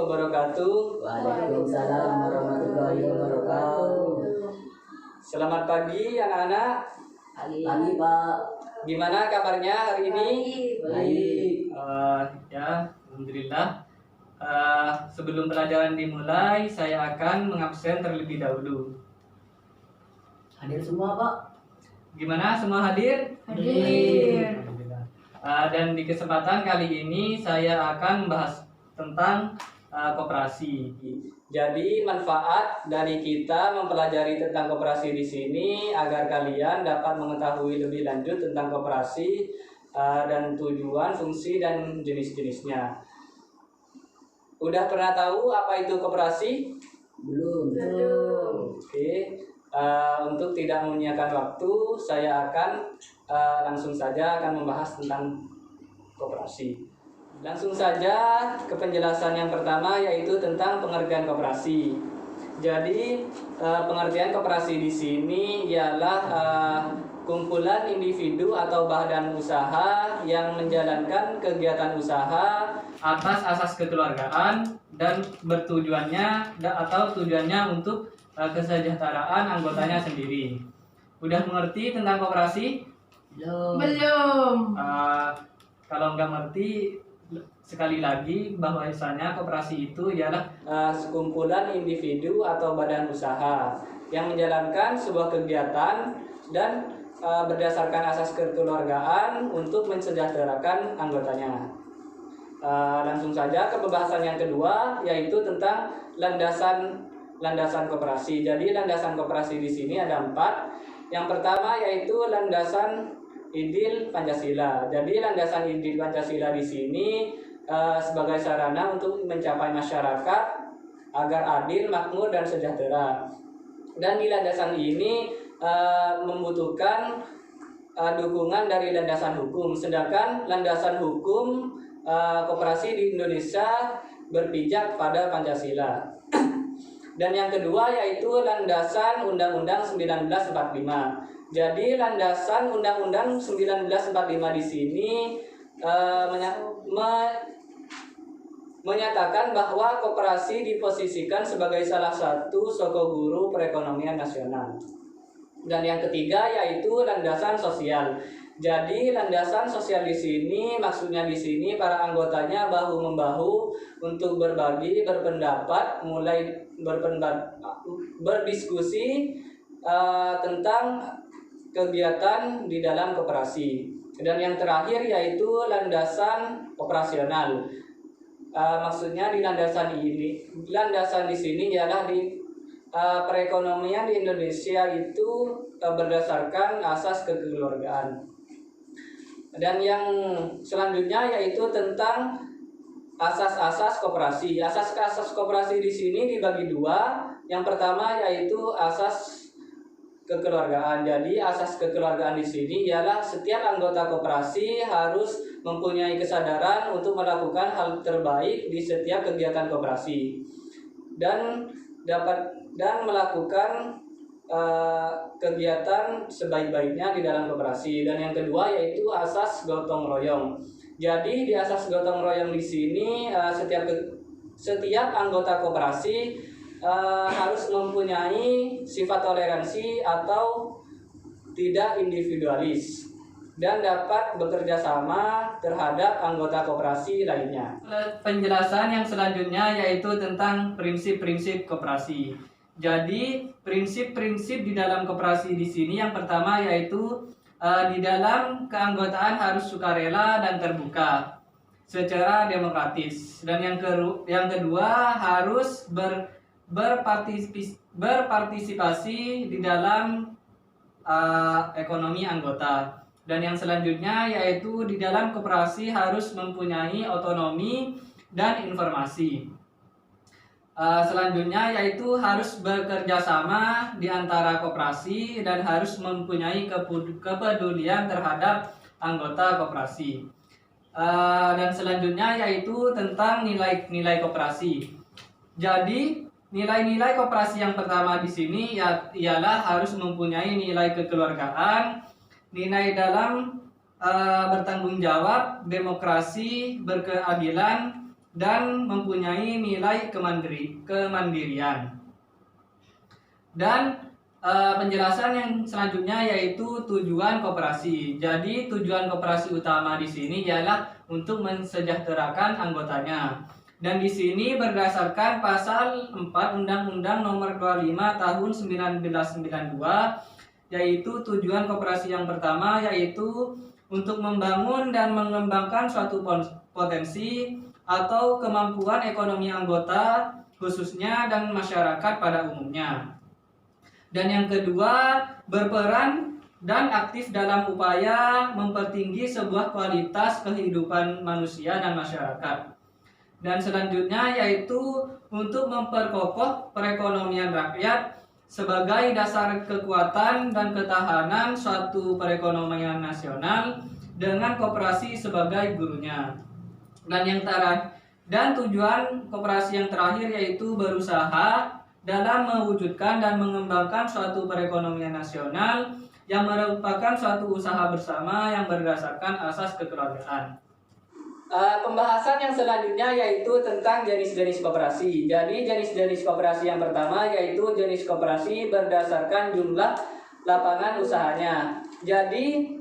wabarakatuh. Waalaikumsalam warahmatullahi wabarakatuh. Selamat pagi anak-anak. Pagi Pak. Gimana kabarnya hari ini? Baik. Ya, alhamdulillah. Sebelum pelajaran dimulai, saya akan mengabsen terlebih dahulu. Hadir semua Pak? Gimana, semua hadir? Hadir. Alhamdulillah. Dan di kesempatan kali ini saya akan membahas tentang koperasi. Jadi manfaat dari kita mempelajari tentang koperasi di sini agar kalian dapat mengetahui lebih lanjut tentang koperasi dan tujuan, fungsi dan jenis-jenisnya. Udah pernah tahu apa itu koperasi? Belum. Oke. Untuk tidak menyia-nyiakan waktu, saya akan langsung saja akan membahas tentang koperasi. Langsung saja ke penjelasan yang pertama, yaitu tentang pengertian koperasi. Jadi pengertian koperasi di sini ialah kumpulan individu atau badan usaha yang menjalankan kegiatan usaha Atas asas kekeluargaan dan tujuannya untuk kesejahteraan anggotanya sendiri. Udah mengerti tentang koperasi? Belum. Kalau nggak mengerti, sekali lagi bahwasanya koperasi itu ialah sekumpulan individu atau badan usaha yang menjalankan sebuah kegiatan dan berdasarkan asas kekeluargaan untuk mensejahterakan anggotanya. Langsung saja ke pembahasan yang kedua, yaitu tentang landasan koperasi. Jadi landasan koperasi di sini ada 4. Yang pertama yaitu landasan Idil Pancasila. Jadi landasan Idil Pancasila di sini sebagai sarana untuk mencapai masyarakat agar adil, makmur dan sejahtera. Dan di landasan ini membutuhkan dukungan dari landasan hukum. Sedangkan landasan hukum koperasi di Indonesia berpijak pada Pancasila. Dan yang kedua yaitu landasan Undang-Undang 1945. Jadi landasan Undang-Undang 1945 di sini menyatakan bahwa koperasi diposisikan sebagai salah satu sokoguru perekonomian nasional. Dan yang ketiga yaitu landasan sosial. Jadi landasan sosial di sini maksudnya di sini para anggotanya bahu membahu untuk berbagi, berpendapat, mulai berdiskusi tentang kegiatan di dalam koperasi. Dan yang terakhir yaitu landasan operasional. Maksudnya di landasan di sini ialah di perekonomian di Indonesia itu berdasarkan asas kekeluargaan. Dan yang selanjutnya yaitu tentang asas-asas koperasi. Asas-asas koperasi di sini dibagi 2. Yang pertama yaitu asas kekeluargaan. Jadi asas kekeluargaan di sini ialah setiap anggota koperasi harus mempunyai kesadaran untuk melakukan hal terbaik di setiap kegiatan koperasi dan melakukan kegiatan sebaik-baiknya di dalam koperasi. Dan yang kedua yaitu asas gotong royong. Jadi di asas gotong royong di sini setiap anggota koperasi harus mempunyai sifat toleransi atau tidak individualis dan dapat bekerja sama terhadap anggota koperasi lainnya. Penjelasan yang selanjutnya yaitu tentang prinsip-prinsip koperasi. Jadi prinsip-prinsip di dalam koperasi di sini yang pertama yaitu di dalam keanggotaan harus sukarela dan terbuka secara demokratis. Dan yang kedua harus berpartisipasi di dalam ekonomi anggota. Dan yang selanjutnya yaitu di dalam koperasi harus mempunyai otonomi dan informasi. Selanjutnya yaitu harus bekerja sama di antara koperasi dan harus mempunyai kepedulian terhadap anggota koperasi. Dan selanjutnya yaitu tentang nilai-nilai koperasi. Jadi nilai-nilai koperasi yang pertama di sini ialah harus mempunyai nilai kekeluargaan, nilai dalam bertanggung jawab, demokrasi, berkeadilan, dan mempunyai nilai kemandirian. Dan penjelasan yang selanjutnya yaitu tujuan koperasi. Jadi tujuan koperasi utama di sini ialah untuk mensejahterakan anggotanya. Dan di sini berdasarkan pasal 4 Undang-Undang Nomor 25 Tahun 1992, yaitu tujuan koperasi yang pertama yaitu untuk membangun dan mengembangkan suatu potensi atau kemampuan ekonomi anggota khususnya dan masyarakat pada umumnya. Dan yang kedua, berperan dan aktif dalam upaya mempertinggi sebuah kualitas kehidupan manusia dan masyarakat. Dan selanjutnya yaitu untuk memperkokoh perekonomian rakyat sebagai dasar kekuatan dan ketahanan suatu perekonomian nasional dengan koperasi sebagai gurunya. Dan tujuan koperasi yang terakhir yaitu berusaha dalam mewujudkan dan mengembangkan suatu perekonomian nasional yang merupakan suatu usaha bersama yang berdasarkan asas kekeluargaan. Pembahasan yang selanjutnya yaitu tentang jenis-jenis koperasi. Jadi jenis-jenis koperasi yang pertama yaitu jenis koperasi berdasarkan jumlah lapangan usahanya. Jadi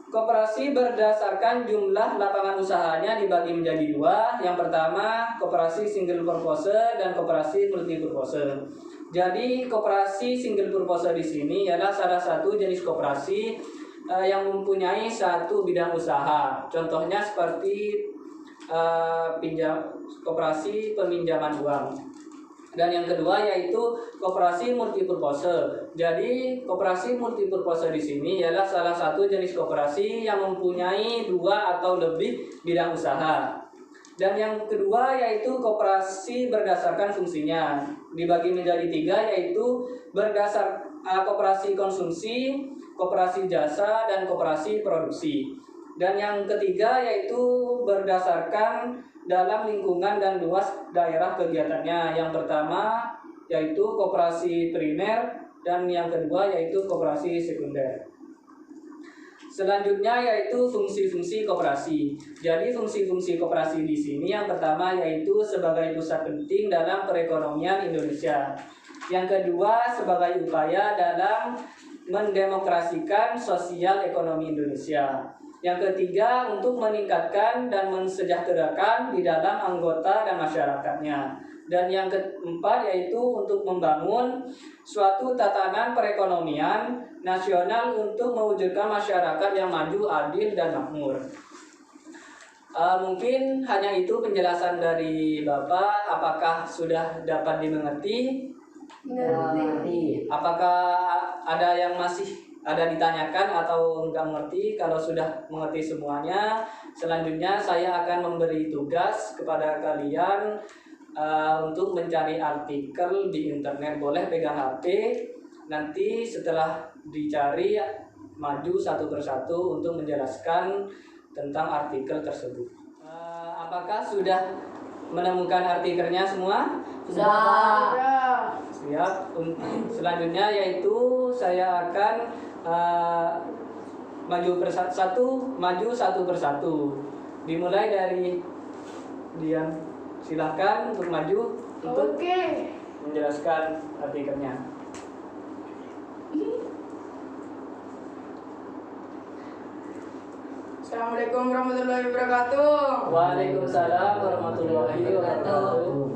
koperasi berdasarkan jumlah lapangan usahanya dibagi menjadi dua. Yang pertama koperasi single purpose dan koperasi multi purpose. Jadi koperasi single purpose di sini adalah salah satu jenis koperasi yang mempunyai satu bidang usaha. Contohnya seperti koperasi peminjaman uang. Dan yang kedua yaitu koperasi multipurpose. Jadi koperasi multipurpose di sini adalah salah satu jenis koperasi yang mempunyai dua atau lebih bidang usaha. Dan yang kedua yaitu koperasi berdasarkan fungsinya. Dibagi menjadi tiga yaitu koperasi konsumsi, koperasi jasa, dan koperasi produksi. Dan yang ketiga yaitu berdasarkan dalam lingkungan dan luas daerah kegiatannya. Yang pertama yaitu koperasi primer dan yang kedua yaitu koperasi sekunder. Selanjutnya yaitu fungsi-fungsi koperasi. Jadi fungsi-fungsi koperasi di sini yang pertama yaitu sebagai pusat penting dalam perekonomian Indonesia. Yang kedua sebagai upaya dalam mendemokrasikan sosial ekonomi Indonesia. Yang ketiga untuk meningkatkan dan mensejahterakan di dalam anggota dan masyarakatnya. Dan yang keempat yaitu untuk membangun suatu tatanan perekonomian nasional untuk mewujudkan masyarakat yang maju, adil, dan makmur. Mungkin hanya itu penjelasan dari Bapak. Apakah sudah dapat dimengerti? Ngerti. Apakah ada yang masih ditanyakan atau enggak mengerti? Kalau sudah mengerti semuanya, selanjutnya saya akan memberi tugas kepada kalian untuk mencari artikel di internet. Boleh pegang HP, nanti setelah dicari maju satu persatu untuk menjelaskan tentang artikel tersebut. Apakah sudah menemukan artikelnya semua? Sudah. Siap. Selanjutnya yaitu saya akan maju satu persatu. Dimulai dari Dian. Silakan untuk maju untuk menjelaskan artikelnya. Assalamualaikum warahmatullahi wabarakatuh. Waalaikumsalam warahmatullahi wabarakatuh.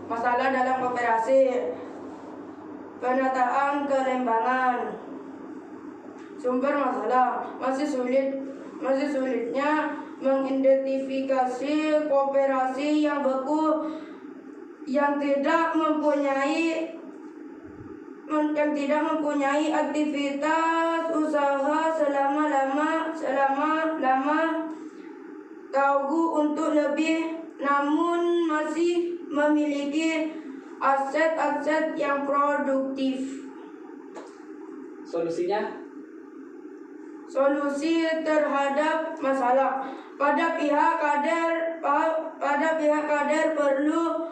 Masalah dalam koperasi. Penataan kelembangan. Sumber masalah masih sulitnya mengidentifikasi koperasi yang beku yang tidak mempunyai aktivitas usaha selama tanggu untuk lebih, namun masih memiliki aset-aset yang produktif. Solusi terhadap masalah pada pihak kader perlu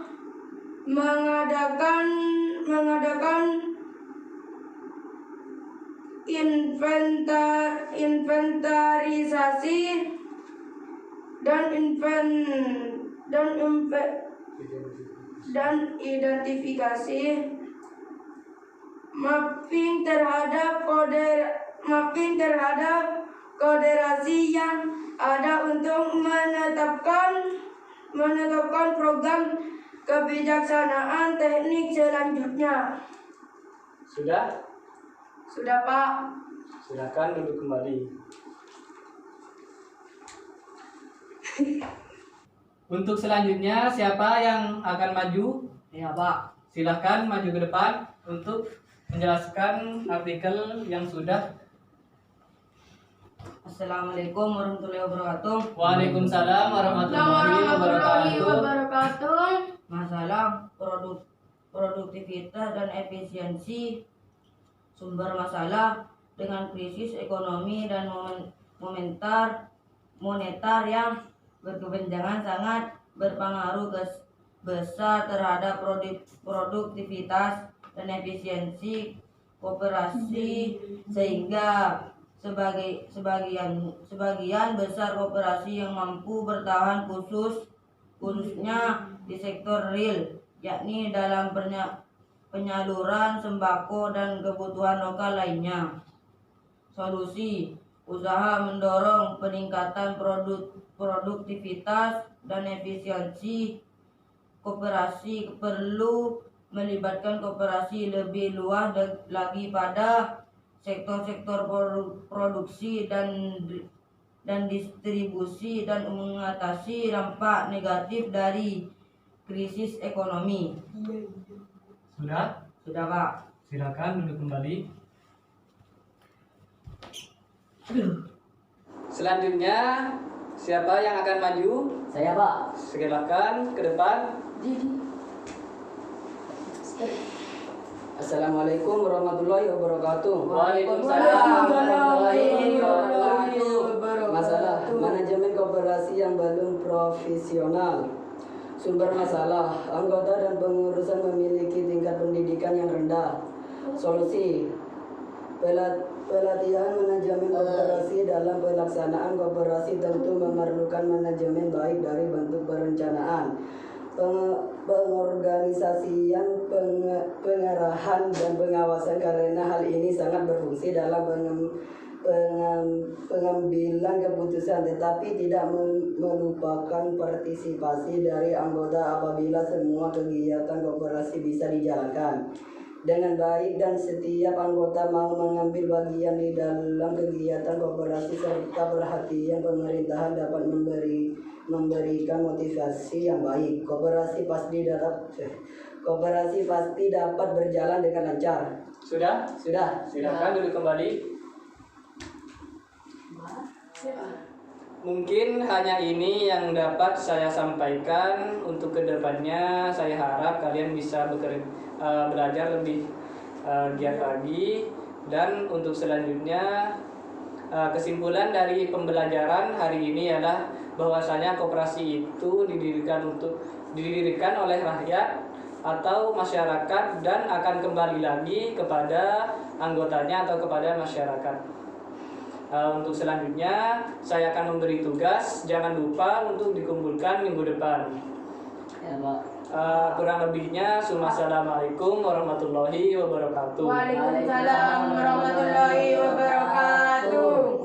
mengadakan inventarisasi dan dan identifikasi mapping terhadap koderasi yang ada untuk menetapkan program kebijaksanaan teknik selanjutnya. Sudah? Sudah, Pak. Silakan duduk kembali. Untuk selanjutnya siapa yang akan maju? Ya, Pak. Silahkan maju ke depan untuk menjelaskan artikel yang sudah. Assalamualaikum warahmatullahi wabarakatuh. Waalaikumsalam warahmatullahi wabarakatuh. Masalah produktivitas dan efisiensi. Sumber masalah dengan krisis ekonomi dan monetar yang berkepanjangan sangat berpengaruh besar terhadap produktivitas dan efisiensi koperasi, sehingga sebagian besar koperasi yang mampu bertahan khususnya di sektor real, yakni dalam penyaluran sembako dan kebutuhan lokal lainnya. Solusi usaha mendorong peningkatan produktivitas dan efisiensi koperasi perlu melibatkan koperasi lebih luas lagi pada sektor-sektor produksi dan distribusi dan mengatasi dampak negatif dari krisis ekonomi. Sudah? Sudah, Pak. Silakan duduk kembali. Selanjutnya, siapa yang akan maju? Saya, Pak. Silakan ke depan. Assalamualaikum warahmatullahi wabarakatuh. Waalaikumsalam warahmatullahi wabarakatuh. Masalah manajemen koperasi yang belum profesional. Sumber masalah, anggota dan pengurusan memiliki tingkat pendidikan yang rendah. Solusi, pelatihan manajemen koperasi. Dalam pelaksanaan koperasi tentu memerlukan manajemen baik dari bentuk perencanaan, pengorganisasian, pengarahan, dan pengawasan, karena hal ini sangat berfungsi dalam pengambilan keputusan, tetapi tidak melupakan partisipasi dari anggota apabila semua kegiatan koperasi bisa dijalankan dengan baik dan setiap anggota mau mengambil bagian di dalam kegiatan koperasi serta perhatian pemerintahan dapat memberikan motivasi yang baik. Koperasi pasti dapat berjalan dengan lancar. Sudah? Sudah. Silakan duduk kembali. Mungkin hanya ini yang dapat saya sampaikan. Untuk kedepannya saya harap kalian bisa belajar lebih giat lagi. Dan untuk selanjutnya, kesimpulan dari pembelajaran hari ini adalah bahwasanya koperasi itu didirikan oleh rakyat atau masyarakat dan akan kembali lagi kepada anggotanya atau kepada masyarakat. Untuk selanjutnya saya akan memberi tugas, jangan lupa untuk dikumpulkan minggu depan. Ya, Pak. Kurang lebihnya, assalamualaikum warahmatullahi wabarakatuh. Waalaikumsalam warahmatullahi wabarakatuh.